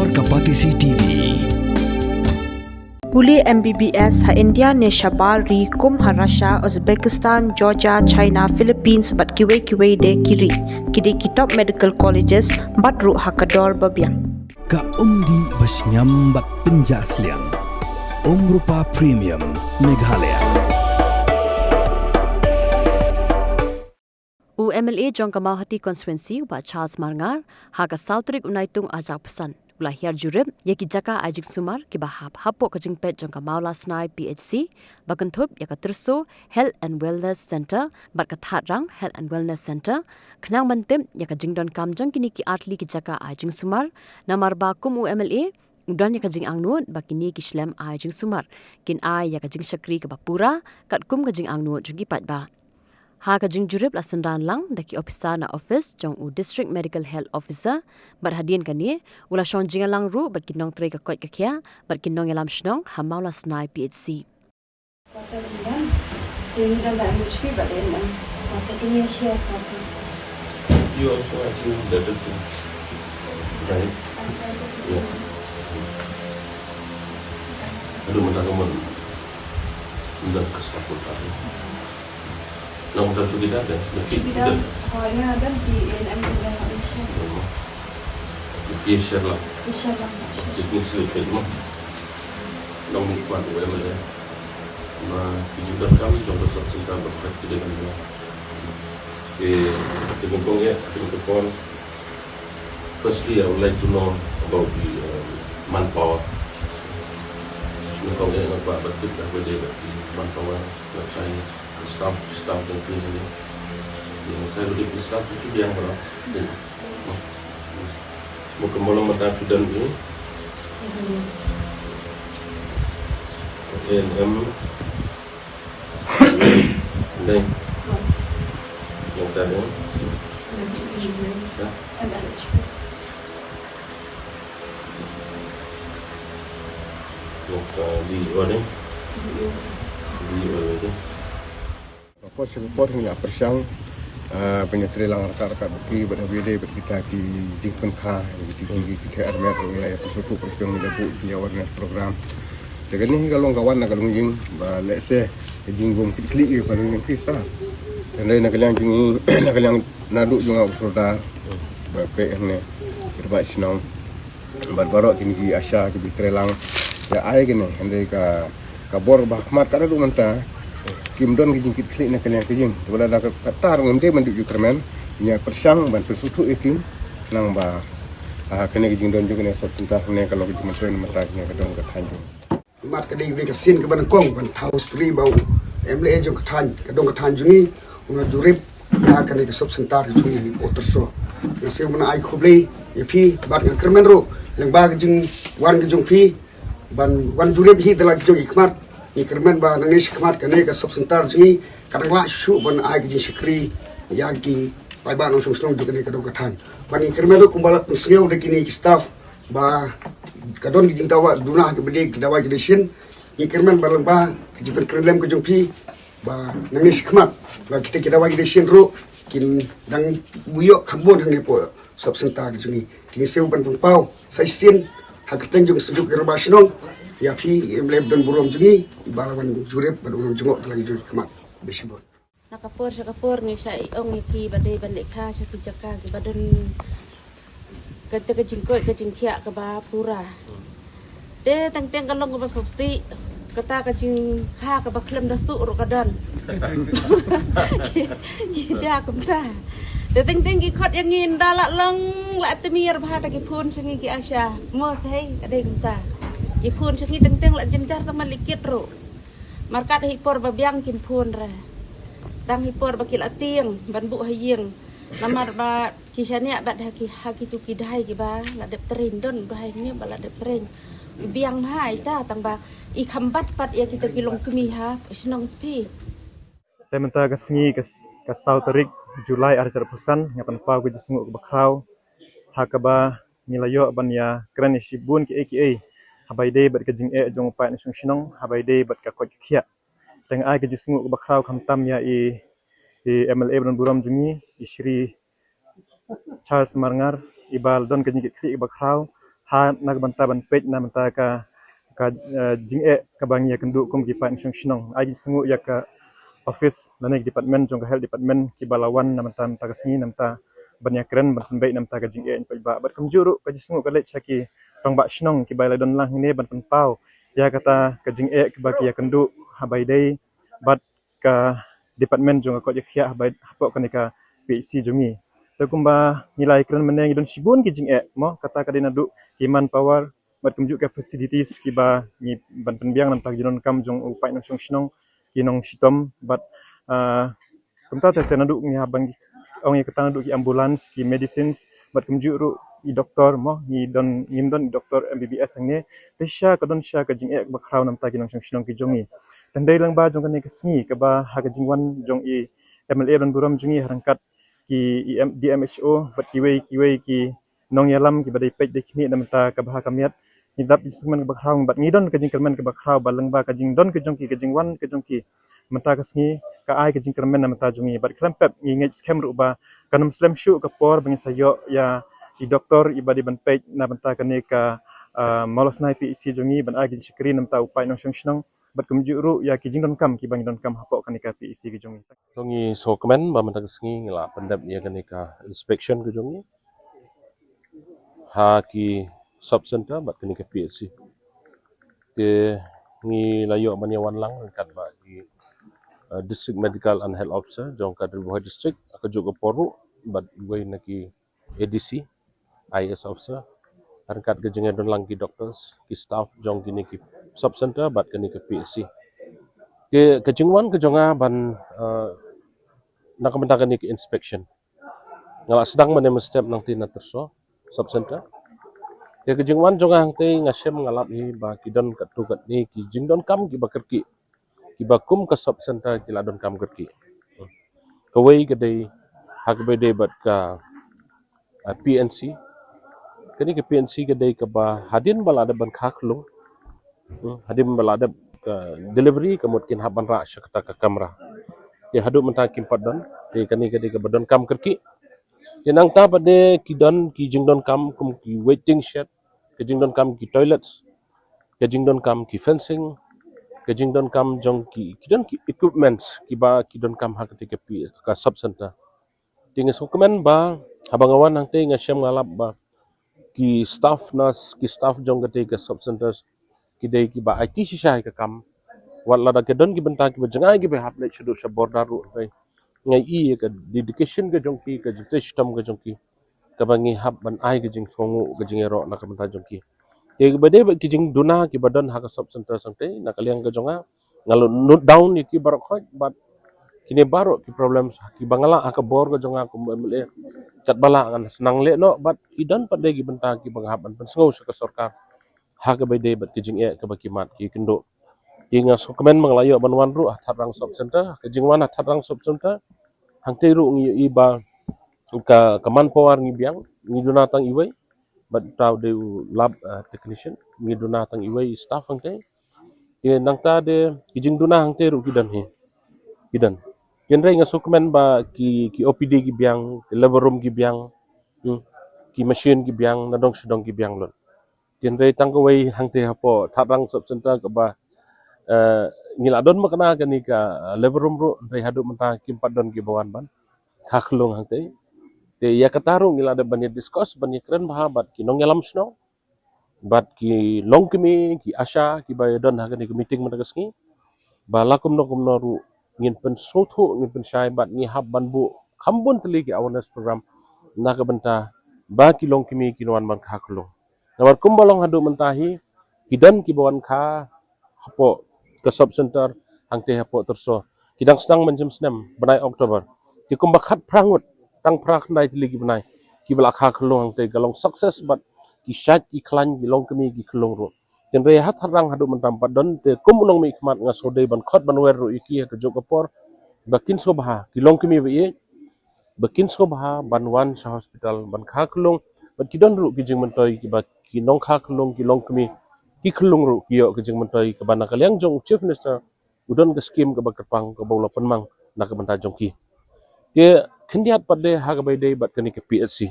Luar Kapatisi TV. Puli MBBS ha India ne Shabal ri kum ha Russia, Uzbekistan, Georgia, China, Philippines bat kiwe de kiri. Kidi kitop medical colleges bat ru ha kador babiang. Ka umdi basnyam bat penjasliang. Rupa Premium Meghalaya. UMLA Jong Kamau Hati Constituency ba Charles Marngar ha ka Sautrik Unaitung ajak pesan. Ulahir jurib yaki jaka ajik sumar ki bahap hapo ka jingpet Jong Kamau Lasnai PHC bakentup yaka terso Health and Wellness Center bat ka Thatrang Health and Wellness Center kenang mentem yaka jingdon kamjang kini ki atli ki jaka ajing sumar namar bakum UMLA udan yaka jing angnut bakini ki shlem ajing sumar kin ai yaka jing syakri ke bapura kat kum ka jing angnut jungi pat ba. Ha ka jing jurib la sendan lang daki officer na office jong u district medical health officer bar hadien kani ula shon jing lang ru bat kinong tre ka kot ka kya bat kinong yalam shnong ha maula snai PHC You also I think that too, right? Yeah. Aduh, mana udah kesaput tadi. Nak mudah cuci dah ada. Kita hanya ada di NM yang Malaysia. Di share lah. Insya Allah. Di selipet mah. Nak nikmat UML ya. Ma juga kami coba serta berkait dengan dia. Dengan firstly I would like to know about the manpower. Sebenarnya yang apa betul dah berdaya di manpower nak saya staff dan tim ini. Yang saya lebih di staff itu dia yang berapa? Mungkin mata dan ini. NM. Dan yang tadi. Ya. Di mana? Di mana? Support hingga persang penyetrilang rakan-rakan bukti berbeda kita di jingpen kah di kita armet wilayah suatu persang menyebut di awareness program. Dengan ini kalau kawan nak kalau jing let's say jinggum klik kalau yang kita dan lain nak yang naduk juga saudara bapak ini terbaik senang baru tinggi Asia di Trelang ya ai gini andai ka bor bahmat kada du manta kim don gijing klik nak yang kijing wala dak katar ngemde manduk Ukraine nya persang bantu sutu ikin nang ba kena gijing don juga ne sabta ne kalau gijing masuen mata nya kadang ka tanjung mat ka ding ka sin ka ban kong ban thau stri bau MLA jong ka tan kadang ka tanjungi una jurib ya kena ka subsentar jungi ni oterso nasi mana ai khoblei ya phi bat ka kermen ro lang ba gijing wan gijing phi ban wan jurib hi dalam jong ikmat ni kermen ba nangish ikmat kene ka subsentar jungi kadang la shu ban ai gijing shikri ya ki bai ba nong sung juga ne kadang ka tan ban ni kermen ro kumbala pungseu de kini ki staff ba kadon gijing tawa dunah ke bede dawa gideshin ni kermen ba lang ba gijing kerlem ko jong phi ba nangish ikmat ba kita dawa gideshin ro kin dang buyok kambon hang po subsentar jungi kini seu ban pau sai sin hakten jung seduk gerbasnong ya pi emleb dan burom jungi balawan jurep badung jungok lagi jungi kemat besibon Nakapur ni sai ong iki badai balik kha sa pijaka ki badan kata ke jingkoi ke jingkia ke ba pura de tang kalong ke subsi kata ke jing kha ke ba klem da su ro kadan kita kumta de teng ki khot yang ngin dalak lang la temir ba ta ki phun sengi ki asya mo thei ade kumta ki phun sengi teng la jenjar ta malikit ro markat hipor ba biang kim phun ra tang hipor ba kil atieng ban bu hayeng lamar ba kisania bat haki tu kidai ki ba la dep trin don ba haynya ba la dep trin biang hai ta tang ba I khambat pat ya kita kilong kumiha sinong pi Tementa kasngi ka Sautarik Julai arjar pusan ngapan pau ke jisngu ke bakrau hakaba nilayo ban ya kran isibun ki aka habai de bat ke jing jong pa ni sung sinong habai de bat ka kot khia teng ai ke jisngu ke bakrau khamtam ya MLA ban buram jungi Shri Charles Marngar ibal don ke jing ki bakrau nak banta ban pej na banta ka jing'e ka bangi ya kendu kum ki pa insung shinong ai sungu ya ka office na department jong ka health department ki balawan na banta banta ka singi namta ban ya keren ban baik namta ka jing'e in ba bat kum juru ka sungu ka lech ki tong ba shinong ki bai don lang ne ban pau ya kata ka jing'e ki ba ki ya kendu habai dei bat ka department jong ka ya khia habai hapok ka PEC jongi to kumba nilai keren meneng don sibun ki jing'e mo kata ka dina du kiman power bat kumjuk ke facilities kiba ni ban penbiang nam tak jinon kam jong upai nong shnong kinong sitom bat kumta te tenadu ni habang ong ye ketana du ki ambulance ki medicines bat kumjuk ru i doktor mo ni don ngimdon doktor MBBS angne tesha kadon sha ka jing'e ba kraw nam tak kinong shnong ki jongi tandai lang ba jong kan kesngi ka ba ha ka jingwan jong i MLA don buram jongi harangkat ki DMHO bat kiwei ki nong yalam ki badai pej de kimi nam ta ka bah kamiat ni dap instrumen ka bakhraw bat ngidon ka jing kermen ka bakhraw balang ba ka jing don ka jongki ka jing wan ka jongki menta ka sngi ka ai ka jing kermen nam ta jongi bat krempep ngi ngej scam ru ba kanam slam shu ka por bangi sayo ya i doktor i badi ban pej na menta ka ne ka molos nai PEC jongi ban ai ka shikri nam ta upai nong shnong bat kumju ru ya ki jing don kam ki bang don kam hapok ka ne ka PEC ki jongi Jongi so kemen ba menta kesngi ngila pendap ya ka inspection ke jongi ha ki sub center bat kini ke PLC te ngi layo maniawan lang kat ba di district medical and health officer jong ka Derboha district ka juga poru bat gue naki ADC IS officer kat ke jengen don lang ki doctors ki staff jong kini ki sub center bat kini ke PLC ke kejingwan ke jonga ban nak kementakan ni ke inspection ngala sedang menem step nang tina terso sub center ya kejingwan jonga hang te ngasem ngalap hi ba kidon kat tu kat ni ki jingdon kam ki bakerki ki bakum ka sub center ki ladon kam kerki kawai ke dei hak be dei bat ka PNC kini ke PNC ke dei ka ba hadin balada ban khaklung hadin balada ka delivery kemutkin haban ra syakta ka kamera ya hadu menta kim padon te kani ke dei ka badon kam kerki Yenang ta pada kidon ki jingdon kam kum ki waiting shed, ke jingdon kam ki toilets, ke jingdon kam ki fencing, ke jingdon kam jong ki kidon ki equipments ki ba kidon kam ha ketika pi ka sub center. Tingas komen ba habangawan nang te ngasyam ngalap ba ki staff nas ki staff jong ketika sub centers ki dei ki ba IT shisha ka kam wala da kedon ki benta ki bajangai ki be haplet shudu sabordaru kai ngai i ka dedication ka jongki ka system ka jongki ka bangi hab ban ai ka jing songu ka jing ero na ka banta jongki te bade ba ki jing duna ki badan ha ka sub center sangte na kaliang ka jonga ngalo note down ki barok khoj bat kini barok ki problems ki bangala ka bor ka jonga ko mle kat bala kan senang le no bat idan pade ki banta ki bang hab ban sengau ka sarkar ha ka bade bat ki jing e ka bakimat ki kendo inga so kemen manglayo banwan ru thatrang sub center ke jingwan thatrang sub center hangte ru ngi iba ka kaman power ngi biang ngi dunatang iwai bat taw de lab technician ngi dunatang iwai staff hangte ye nangta de kijing duna hangte ru kidan he kidan yenre nga so kemen ba ki OPD ki biang ki labor room ki biang ki machine ki biang nadong sedong ki biang lon yenre tangkawai hangte hapo thatrang sub center ka ba ngila don makna kani ka labor room ro re hadu menta kim padon ki bawan ban khaklung hangte te ya kataru ngila de bani discuss bani kren bahabat ki nong yalam sno bat ki longkimi ki asha ki bayadon hagani ki meeting matagasngi balakum no kumno ru ngin pen sotho ngin pen shai bat ngi hab ban bu khambun tli ki awareness program na ka benta ba ki longkimi ki nwan ban khaklung nabar kumbalong hadu mentahi kidan ki bawan kha hapo ke sub center hangte hapo terso kidang sedang menjem senem benai Oktober ki kumbakat prangut tang prak nai tili ki benai ki bala kha khlong hangte galong success bat ki shat ki klan ki long kemi ki khlong ro ken re hat harang hadu mentam padon te kumunong mi khmat nga sode ban khot ban wer ro iki ka jogapor bakin so baha ki long kemi be bakin so baha banwan sa hospital ban kha khlong bat kidon ro ki jing mentoi ki ba ki nong kha khlong ki long kemi ki khlung ru kiyo ke jing mentai ke bana kaliang jong chief minister udon ke skim ke bakapang ke bawla penmang na ke banta jong ki ke khendiat pade ha ke baide bat kani ke PLC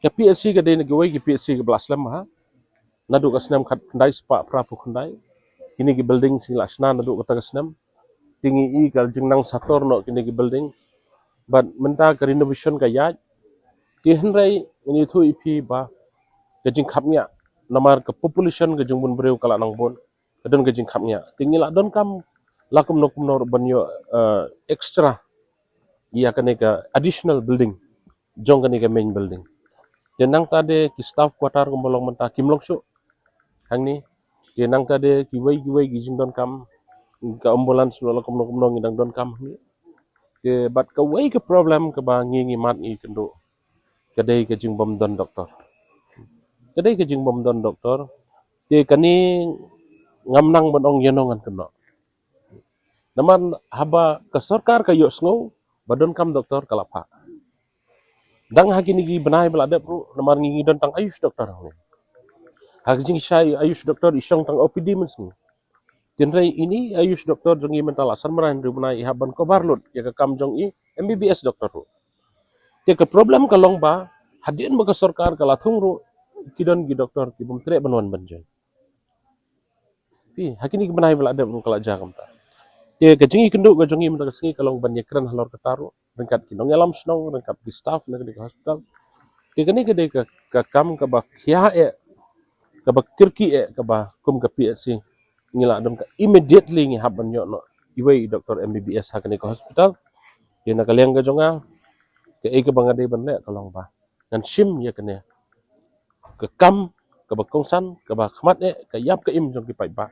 ke PLC ke dei negoi ke PLC ke belas lem ha nadu ke senam khat kendai spa prapu kendai kini ke building sing lasna nadu ke senam tinggi I kal jengnang sator no kini ke building but menta ke renovation ka ya ke henrai ini thu ipi ba ke jing khapnya namar ke population ke jungbun breu kala nang bon kedon ke jing khapnya tinggi la don kam lakum nokum nor banyo extra iya kene ke additional building jong kene ke main building dan nang tade ki staff quarter kumbolong menta kimlong su hang ni dan nang tade ki wei ki jing don kam ka ambulance lo lakum nokum nong idang don kam ni ke bat ka wei ke problem ke ba ngi mat I kendo kedai ke jing bom don doktor kedai ke jing bom don doktor te kani ngamnang bonong yenongan keno naman haba ke sarkar ka yo sngo badon kam doktor kalapa dang hagi nigi benai belade bro namar ngi don tang ayush doktor hagi jing shai ayush doktor isong tang OPD mensni tinrai ini ayush doktor jongi mental asar maran rubnai haban ko barlut ya ka kam jong I MBBS doktor ru te ke problem kalong ba hadien ba ke sarkar kala thung ru kidon gi doktor ki bum tre banwan banjai pi hagi nigi benai belade bro kala jagam ta te ke jingi kendo ke jongi mental singi kalong ban yekran halor ketaru rengkat kinong yalam snong rengkat di staff na ke hospital te kene ke de ke kam ke ba khia e ke ba kirki e ke ba kum ke PSC ngila dom ka immediately ngi haban yo no iwei doktor MBBS ha kene ke hospital ye na kaliang ke jonga ke e ke bangade ban le kalong ba ngan sim ye kene ke kam ke ba kongsan ke ba khmat e ke yap ke im jong ki pai ba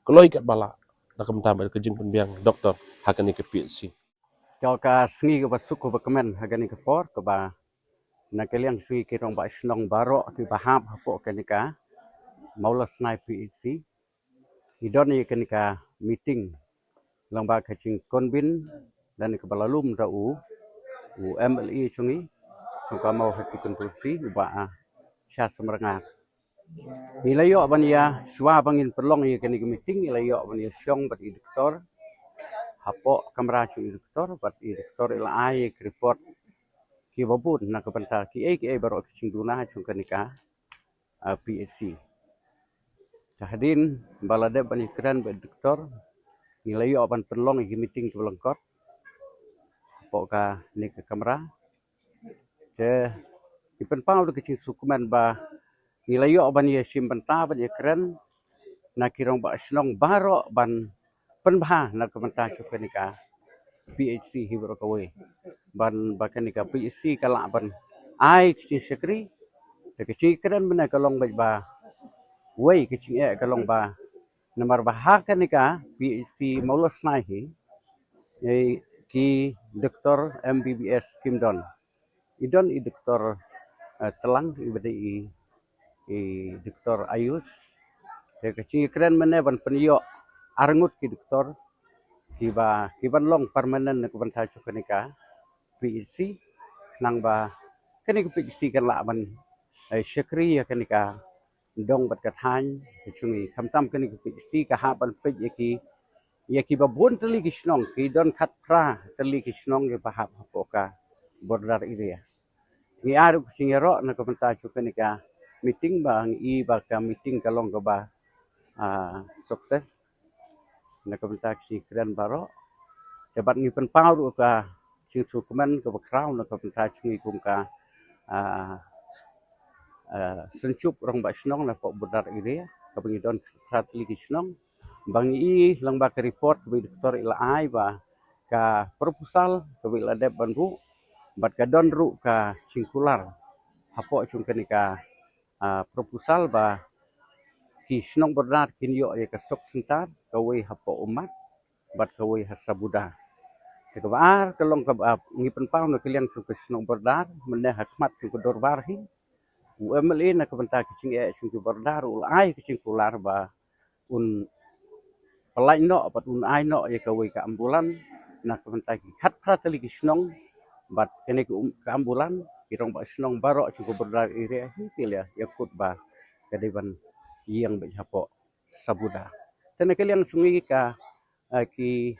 keloi ke bala na kam ta ke jing penbiang doktor ha kene ke PSC cho ka sngi ke basuk ko bakmen hagani ke por ke ba na kaliang sui ke rong ba snong baro ti ba hap hapo kenika maula snai PHC idon ye kenika meeting lang ba kaching konbin dan ke balalum ra u MLE chungi ka mau hati konstruksi ba sya semrengat ilayo ban ya swa bangin perlong ye kenika meeting ilayo ban ya syong bat doktor hapo kamera chu doktor bat doktor ila ai report ki babun na ka banta ki baro kaching duna chung kenika PHC Tahdin balade ban ikran ba doktor nilayo apan perlong igi meeting ke belengkot poka ni ke kamera je ipen pau de kecing sukuman ba nilayo apan ye simbenta ban ikran na kirong ba snong baro ban penbah na kementa chukenika PHC hibro kawe ban bakanika PHC kala ban ai kecing sekri de kecing ikran mena kalong ba wei kecing kalong ba Nomor bahaka nika PHC Maulos Nahi ki Dr. MBBS Kimdon. Idon I Dr. Telang ibadi I Dr. Ayus. Ya kecing keren mana ban penyo arangut ki Dr. Kiban long permanen na kuban tajuk kenika PHC nang ba kenika PHC kan la ban syakri ya kenika dong bat kathan chungi khamtam kani si ka ha ban pe yaki babun teli kisnong ki don khat pra teli kisnong ge bahap hapoka bordar area ni aru singero na komenta chukani ka meeting bang I ba ka meeting kalong ka ba sukses na komenta si kran baro debat ni pen pau ka sing sukuman ka bakraw na komenta chungi kum ka sencup rong ba snong na po bodar ire kabang idon pratli kisnong bang I lang ba ka report bi doktor ila ai ba ka proposal ka ila deb banru bat ka don ru ka singkular hapo chung kenika proposal ba kisnong bodar kinyo ya ka sok sentar ka we hapo umat bat ka we hasabuda ka ba kalong ka ngipen pau na kilian chung kisnong bodar mende hakmat chung kodor barhi UMLE na kabanta kicing sing bordar ul ai kicing kular ba un pelai no pat un ai no ya kawe ka ambulan na kabanta ki khat pratali kisnong bat kene ka ambulan kirong ba snong baro sing bordar ire hitil ya yakut ba kadiban yang ba hapo sabuda tene kalian sungi ka ki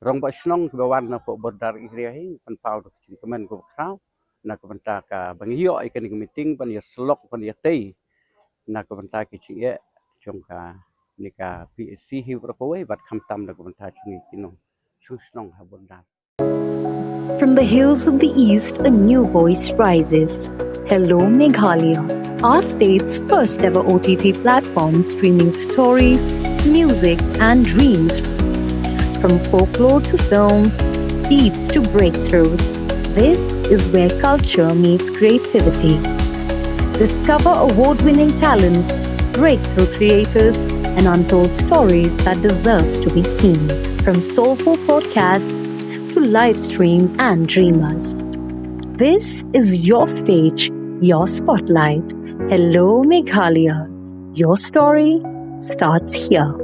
rong ba snong bawan na po bordar ire hi pan pau kicing kemen ko kraw nak benta ka bangyo ikan meeting pan ya slok pan ya tei nak benta ki chie jongka nika PSC hi propoi bat khamtam nak benta chungi kino chusnong habunda. From the hills of the east, a new voice rises. Hello Meghalaya, our state's first ever OTT platform streaming stories, music and dreams. From folklore to films, beats to breakthroughs, this is where culture meets creativity. Discover award-winning talents, breakthrough creators, and untold stories that deserves to be seen. From soulful podcasts to live streams and dreamers. This is your stage, your spotlight. Hello Meghalaya. Your story starts here.